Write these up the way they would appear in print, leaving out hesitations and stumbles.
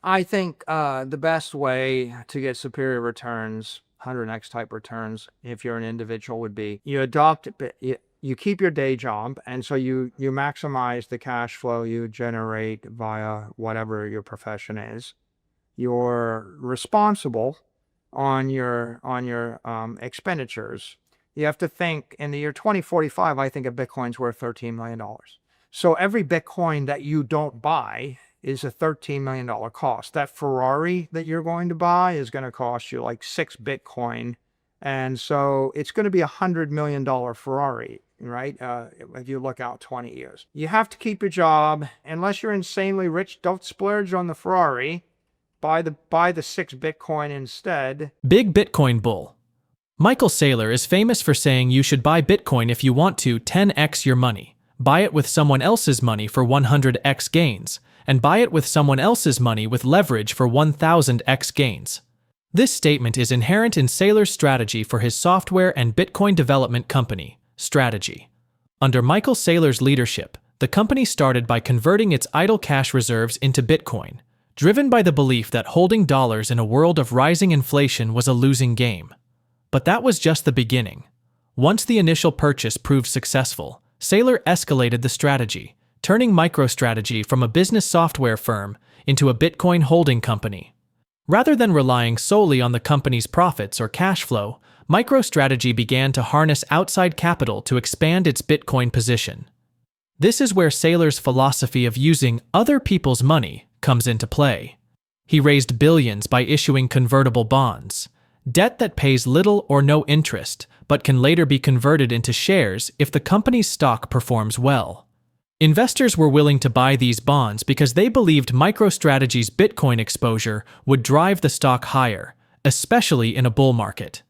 I think the best way to get superior returns, 100x type returns, if you're an individual, would be you adopt, you keep your day job, and so you maximize the cash flow you generate via whatever your profession is. You're responsible on your expenditures. You have to think in the year 2045, I think a Bitcoin's worth $13 million. So every Bitcoin that you don't buy is a $13 million cost. That Ferrari that you're going to buy is going to cost you like 6 Bitcoin. And so it's going to be $100 million Ferrari, right? If you look out 20 years. You have to keep your job. Unless you're insanely rich, don't splurge on the Ferrari. Buy the 6 Bitcoin instead. Big Bitcoin bull. Michael Saylor is famous for saying you should buy Bitcoin if you want to 10x your money. Buy it with someone else's money for 100x gains, and buy it with someone else's money with leverage for 1000x gains. This statement is inherent in Saylor's strategy for his software and Bitcoin development company, Strategy. Under Michael Saylor's leadership, the company started by converting its idle cash reserves into Bitcoin, driven by the belief that holding dollars in a world of rising inflation was a losing game. But that was just the beginning. Once the initial purchase proved successful, Saylor escalated the strategy, turning MicroStrategy from a business software firm into a Bitcoin holding company. Rather than relying solely on the company's profits or cash flow, MicroStrategy began to harness outside capital to expand its Bitcoin position. This is where Saylor's philosophy of using other people's money comes into play. He raised billions by issuing convertible bonds, debt that pays little or no interest, but can later be converted into shares if the company's stock performs well. Investors were willing to buy these bonds because they believed MicroStrategy's Bitcoin exposure would drive the stock higher, especially in a bull market.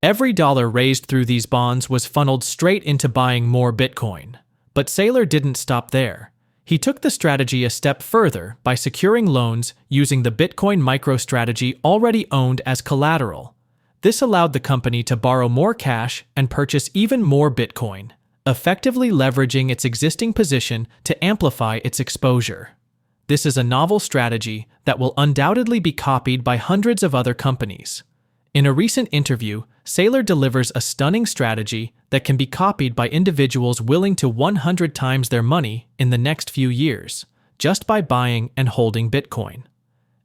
Every dollar raised through these bonds was funneled straight into buying more Bitcoin. But Saylor didn't stop there. He took the strategy a step further by securing loans using the Bitcoin MicroStrategy already owned as collateral. This allowed the company to borrow more cash and purchase even more Bitcoin, effectively leveraging its existing position to amplify its exposure. This is a novel strategy that will undoubtedly be copied by hundreds of other companies. In a recent interview, Saylor delivers a stunning strategy that can be copied by individuals willing to 100 times their money in the next few years, just by buying and holding Bitcoin.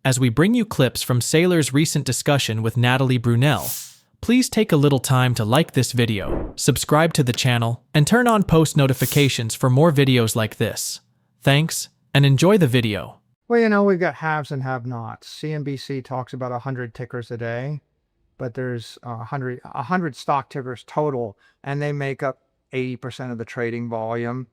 As we bring you clips from Saylor's recent discussion with Natalie Brunell, please take a little time to like this video, subscribe to the channel, and turn on post notifications for more videos like this. Thanks, and enjoy the video. Well, we've got haves and have-nots. CNBC talks about 100 tickers a day, but there's 100 stock tickers total, and they make up 80% of the trading volume.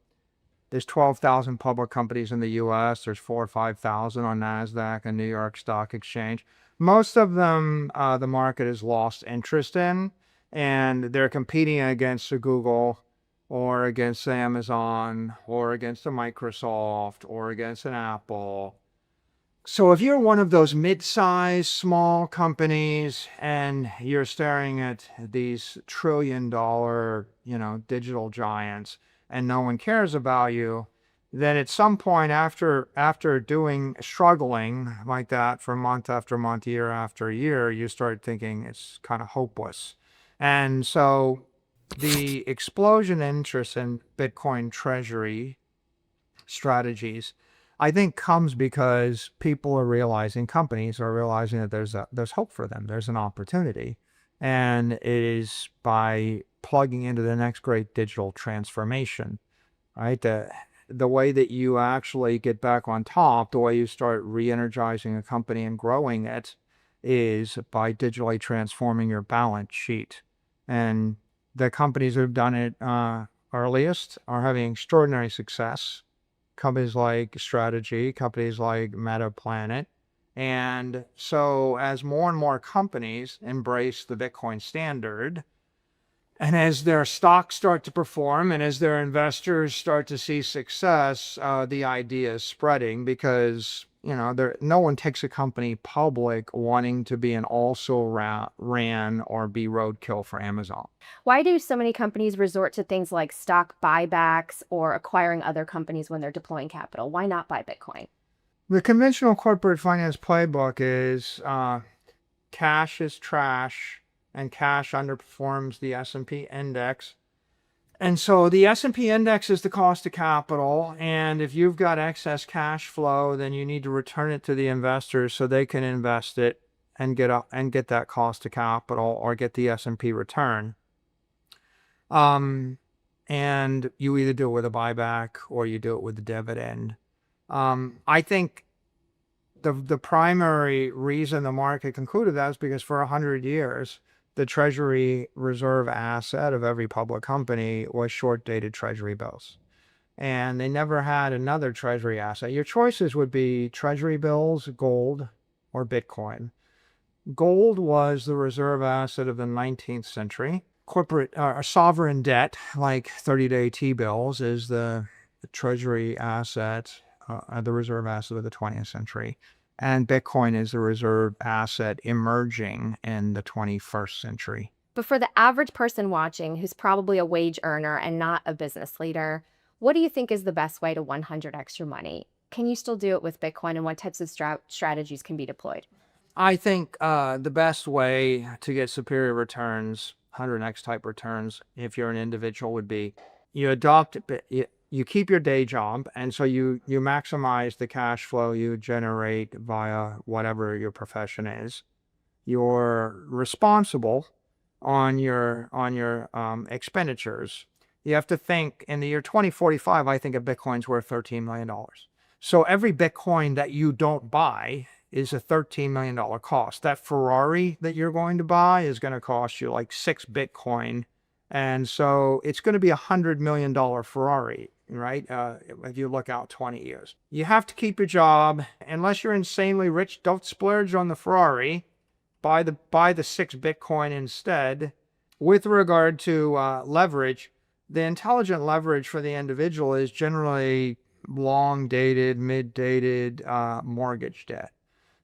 There's 12,000 public companies in the US. There's 4,000 or 5,000 on NASDAQ and New York Stock Exchange. Most of them, the market has lost interest in, and they're competing against a Google or against Amazon or against a Microsoft or against an Apple. So if you're one of those mid-sized small companies and you're staring at these trillion-dollar, digital giants, and no one cares about you, then at some point after struggling like that for month after month, year after year, you start thinking it's kind of hopeless. And so the explosion in interest in Bitcoin Treasury strategies, I think, comes because companies are realizing that there's hope for them. There's an opportunity. And it is by plugging into the next great digital transformation, right? The way that you actually get back on top, the way you start re-energizing a company and growing it, is by digitally transforming your balance sheet. And the companies that have done it earliest are having extraordinary success. Companies like Strategy, companies like MetaPlanet. And so as more and more companies embrace the Bitcoin standard, and as their stocks start to perform and as their investors start to see success, the idea is spreading because, no one takes a company public wanting to be an also-ran or be roadkill for Amazon. Why do so many companies resort to things like stock buybacks or acquiring other companies when they're deploying capital? Why not buy Bitcoin? The conventional corporate finance playbook is cash is trash and cash underperforms the S&P index. And so the S&P index is the cost of capital, and if you've got excess cash flow, then you need to return it to the investors so they can invest it and get that cost of capital or get the S&P return. And you either do it with a buyback or you do it with a dividend. I think the primary reason the market concluded that is because for 100 years, the Treasury reserve asset of every public company was short-dated Treasury bills. And they never had another Treasury asset. Your choices would be Treasury bills, gold, or Bitcoin. Gold was the reserve asset of the 19th century. Corporate sovereign debt, like 30-day T-bills, is the Treasury asset, the reserve asset of the 20th century. And Bitcoin is the reserve asset emerging in the 21st century. But for the average person watching who's probably a wage earner and not a business leader, what do you think is the best way to 100x your money? Can you still do it with Bitcoin, and what types of strategies can be deployed? I think the best way to get superior returns, 100x type returns, if you're an individual, would be you adopt it. You keep your day job, and so you maximize the cash flow you generate via whatever your profession is. You're responsible on your expenditures. You have to think in the year 2045, I think a Bitcoin's worth $13 million. So every Bitcoin that you don't buy is a $13 million cost. That Ferrari that you're going to buy is going to cost you like 6 Bitcoin. And so it's going to be $100 million Ferrari, right? If you look out 20 years. You have to keep your job. Unless you're insanely rich, don't splurge on the Ferrari. Buy the 6 Bitcoin instead. With regard to leverage, the intelligent leverage for the individual is generally long-dated, mid-dated mortgage debt.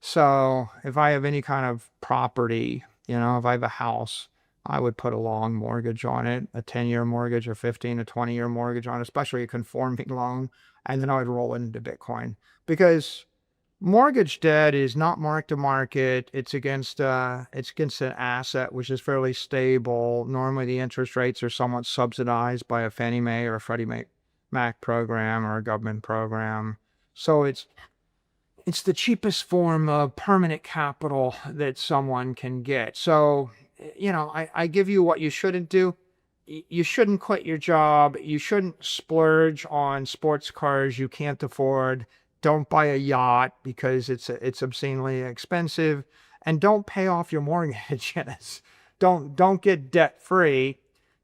So if I have any kind of property, if I have a house, I would put a long mortgage on it, a 10-year mortgage, or 15 to 20-year mortgage on it, especially a conforming loan, and then I would roll it into Bitcoin. Because mortgage debt is not mark to market. It's against an asset which is fairly stable. Normally the interest rates are somewhat subsidized by a Fannie Mae or a Freddie Mac program or a government program. So it's the cheapest form of permanent capital that someone can get. So, I give you what you shouldn't do. You shouldn't quit your job. You shouldn't splurge on sports cars you can't afford. Don't buy a yacht because it's obscenely expensive, and don't pay off your mortgages. Don't get debt free.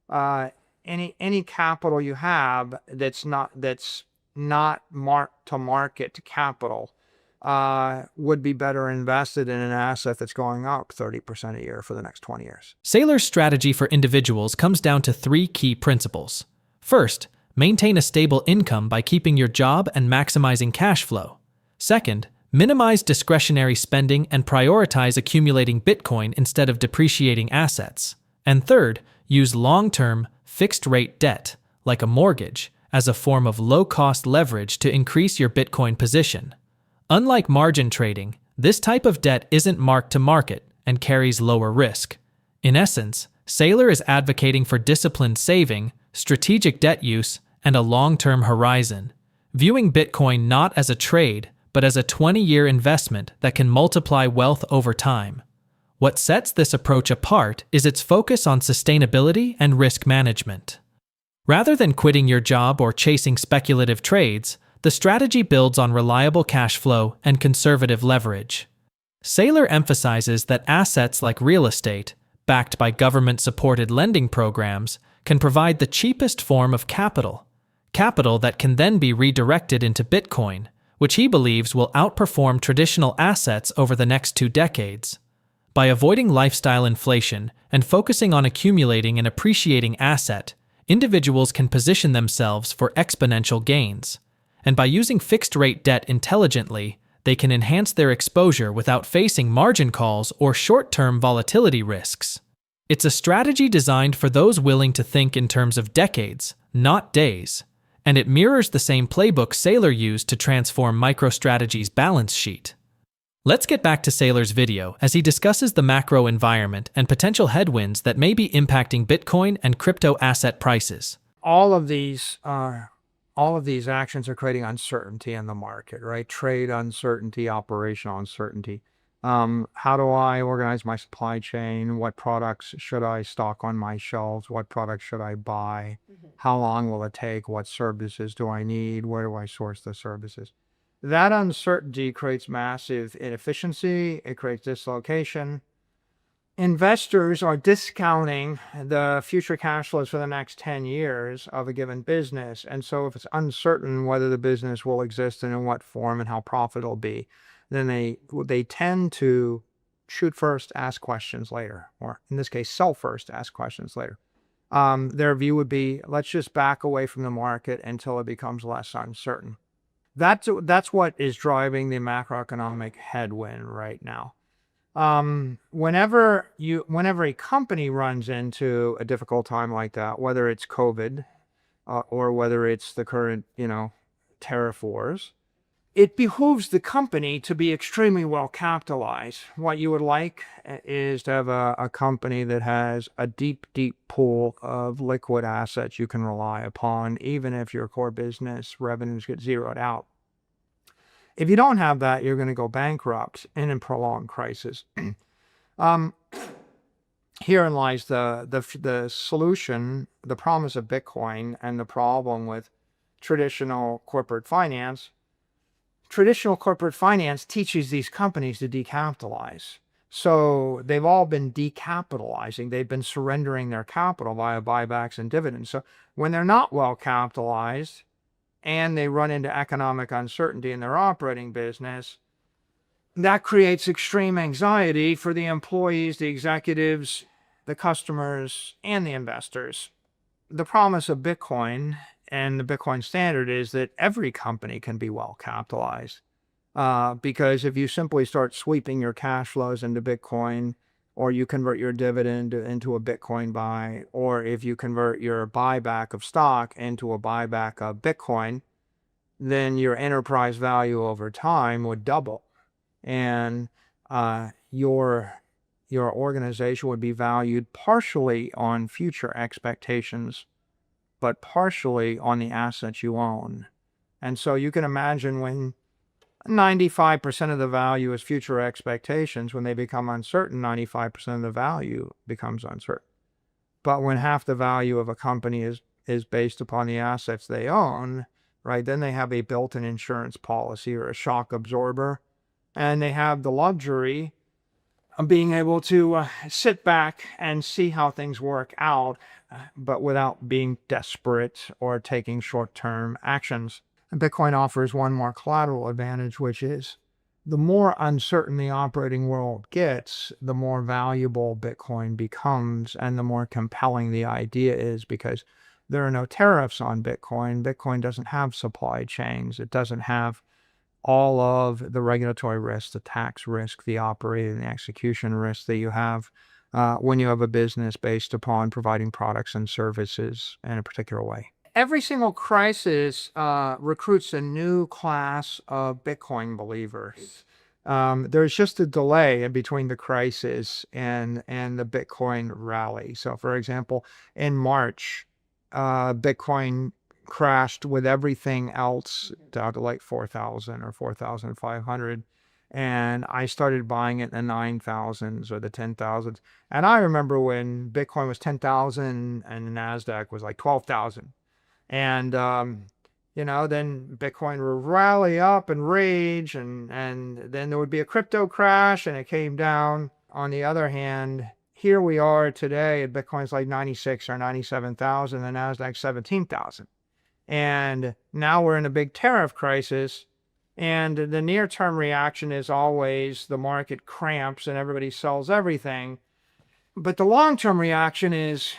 Any capital you have that's not marked to market capital would be better invested in an asset that's going up 30% a year for the next 20 years. Saylor's strategy for individuals comes down to 3 key principles. First, maintain a stable income by keeping your job and maximizing cash flow. Second, minimize discretionary spending and prioritize accumulating Bitcoin instead of depreciating assets. And third, use long-term, fixed-rate debt, like a mortgage, as a form of low-cost leverage to increase your Bitcoin position. Unlike margin trading, this type of debt isn't marked to market and carries lower risk. In essence, Saylor is advocating for disciplined saving, strategic debt use, and a long-term horizon, viewing Bitcoin not as a trade, but as a 20-year investment that can multiply wealth over time. What sets this approach apart is its focus on sustainability and risk management. Rather than quitting your job or chasing speculative trades, the strategy builds on reliable cash flow and conservative leverage. Saylor emphasizes that assets like real estate, backed by government-supported lending programs, can provide the cheapest form of capital that can then be redirected into Bitcoin, which he believes will outperform traditional assets over the next 2 decades. By avoiding lifestyle inflation and focusing on accumulating an appreciating asset, individuals can position themselves for exponential gains. And by using fixed-rate debt intelligently, they can enhance their exposure without facing margin calls or short-term volatility risks. It's a strategy designed for those willing to think in terms of decades, not days. and it mirrors the same playbook Saylor used to transform MicroStrategy's balance sheet. Let's get back to Saylor's video as he discusses the macro environment and potential headwinds that may be impacting Bitcoin and crypto asset prices. All of these actions are creating uncertainty in the market, right? Trade uncertainty, operational uncertainty. How do I organize my supply chain? What products should I stock on my shelves? What products should I buy? How long will it take? What services do I need? Where do I source the services? That uncertainty creates massive inefficiency. It creates dislocation. Investors are discounting the future cash flows for the next 10 years of a given business. And so if it's uncertain whether the business will exist and in what form and how profitable it'll be, then they tend to shoot first, ask questions later, or in this case, sell first, ask questions later. Their view would be, let's just back away from the market until it becomes less uncertain. That's what is driving the macroeconomic headwind right now. Whenever a company runs into a difficult time like that, whether it's COVID or whether it's the current, tariff wars, it behooves the company to be extremely well capitalized. What you would like is to have a company that has a deep, deep pool of liquid assets you can rely upon, even if your core business revenues get zeroed out. If you don't have that, you're going to go bankrupt and in prolonged crisis. Herein lies the solution, the promise of Bitcoin, and the problem with traditional corporate finance. Traditional corporate finance teaches these companies to decapitalize. So they've all been decapitalizing. They've been surrendering their capital via buybacks and dividends. So when they're not well capitalized, and they run into economic uncertainty in their operating business, that creates extreme anxiety for the employees, the executives, the customers, and the investors. The promise of Bitcoin and the Bitcoin standard is that every company can be well capitalized. Because if you simply start sweeping your cash flows into Bitcoin, or you convert your dividend into a Bitcoin buy, or if you convert your buyback of stock into a buyback of Bitcoin, then your enterprise value over time would double. And your organization would be valued partially on future expectations, but partially on the assets you own. And so you can imagine when 95% of the value is future expectations. When they become uncertain, 95% of the value becomes uncertain. But when half the value of a company is based upon the assets they own, right, then they have a built-in insurance policy or a shock absorber, and they have the luxury of being able to sit back and see how things work out, but without being desperate or taking short-term actions. And Bitcoin offers one more collateral advantage, which is the more uncertain the operating world gets, the more valuable Bitcoin becomes and the more compelling the idea is, because there are no tariffs on Bitcoin. Bitcoin doesn't have supply chains. It doesn't have all of the regulatory risks, the tax risk, the operating and execution risk that you have when you have a business based upon providing products and services in a particular way. Every single crisis recruits a new class of Bitcoin believers. There's just a delay in between the crisis and the Bitcoin rally. So, for example, in March, Bitcoin crashed with everything else down to like 4,000 or 4,500. And I started buying it in the 9,000s or the 10,000s. And I remember when Bitcoin was 10,000 and the NASDAQ was like 12,000. And, then Bitcoin would rally up and rage, and then there would be a crypto crash and it came down. On the other hand, here we are today, Bitcoin's like 96 or 97,000, the NASDAQ 17,000. And now we're in a big tariff crisis. And the near-term reaction is always the market cramps and everybody sells everything. But the long-term reaction is,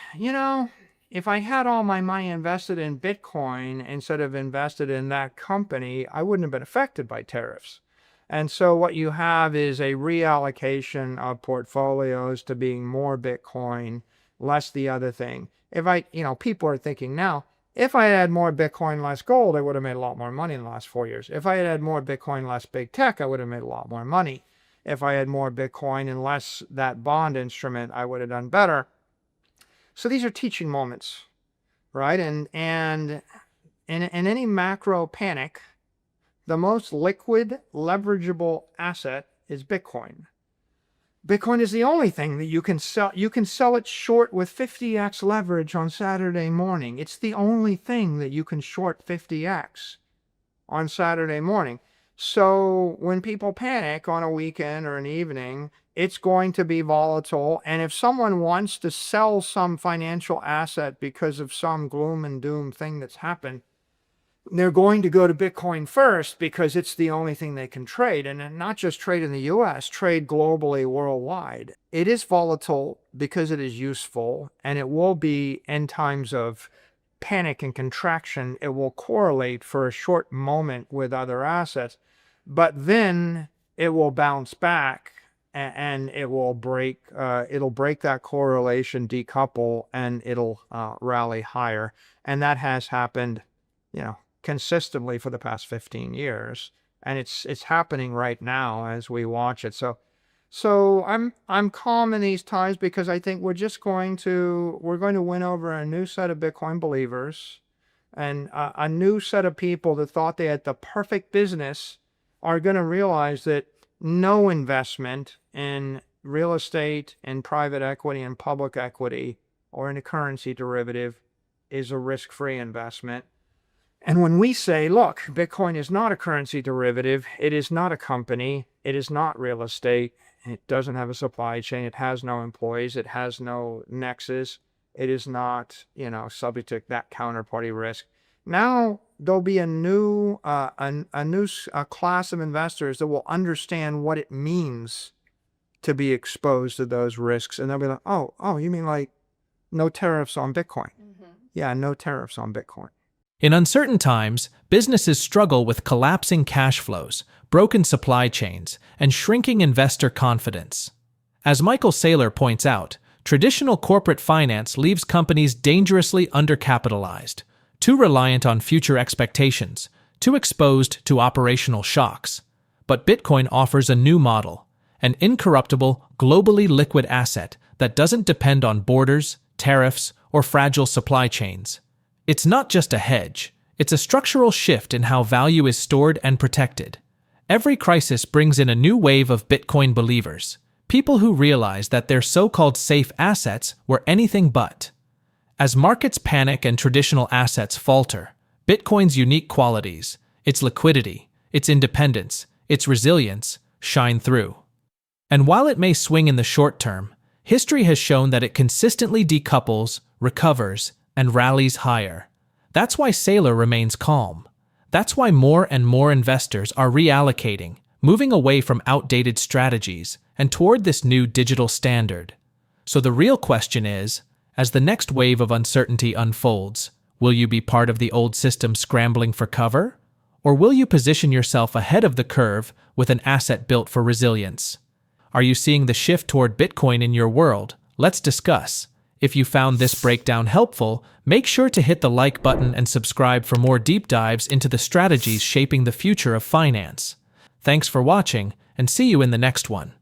if I had all my money invested in Bitcoin instead of invested in that company, I wouldn't have been affected by tariffs. And so what you have is a reallocation of portfolios to being more Bitcoin, less the other thing. People are thinking now, If I had more Bitcoin, less gold, I would have made a lot more money in the last 4 years. If I had had more Bitcoin, less big tech, I would have made a lot more money. If I had more Bitcoin and less that bond instrument, I would have done better. So these are teaching moments, right? And in any macro panic, the most liquid, leverageable asset is Bitcoin. Bitcoin is the only thing that you can sell. You can sell it short with 50x leverage on Saturday morning. It's the only thing that you can short 50x on Saturday morning. So when people panic on a weekend or an evening, it's going to be volatile. And if someone wants to sell some financial asset because of some gloom and doom thing that's happened, they're going to go to Bitcoin first because it's the only thing they can trade. And not just trade in the US, trade globally, worldwide. It is volatile because it is useful, and it will be in times of panic and contraction. It will correlate for a short moment with other assets, but then it will bounce back and it will break, it'll break that correlation, decouple, and it'll rally higher. And that has happened, consistently for the past 15 years, and it's happening right now as we watch it. So I'm calm in these times because I think we're going to win over a new set of Bitcoin believers, and a new set of people that thought they had the perfect business are going to realize that no investment in real estate and private equity and public equity or in a currency derivative is a risk-free investment. And when we say, look, Bitcoin is not a currency derivative, it is not a company, it is not real estate, it doesn't have a supply chain, it has no employees, it has no nexus, it is not, subject to that counterparty risk. Now there'll be a new class of investors that will understand what it means to be exposed to those risks, and they'll be like, oh, you mean like no tariffs on Bitcoin? Mm-hmm. Yeah, no tariffs on Bitcoin. In uncertain times, businesses struggle with collapsing cash flows, broken supply chains, and shrinking investor confidence. As Michael Saylor points out, traditional corporate finance leaves companies dangerously undercapitalized, too reliant on future expectations, too exposed to operational shocks. But Bitcoin offers a new model, an incorruptible, globally liquid asset that doesn't depend on borders, tariffs, or fragile supply chains. It's not just a hedge, it's a structural shift in how value is stored and protected. Every crisis brings in a new wave of Bitcoin believers, people who realize that their so-called safe assets were anything but. As markets panic and traditional assets falter, Bitcoin's unique qualities, its liquidity, its independence, its resilience, shine through. And while it may swing in the short term, history has shown that it consistently decouples, recovers, and rallies higher. That's why Saylor remains calm. That's why more and more investors are reallocating, moving away from outdated strategies and toward this new digital standard. So the real question is, as the next wave of uncertainty unfolds, will you be part of the old system scrambling for cover? Or will you position yourself ahead of the curve with an asset built for resilience? Are you seeing the shift toward Bitcoin in your world? Let's discuss. If you found this breakdown helpful, make sure to hit the like button and subscribe for more deep dives into the strategies shaping the future of finance. Thanks for watching, and see you in the next one.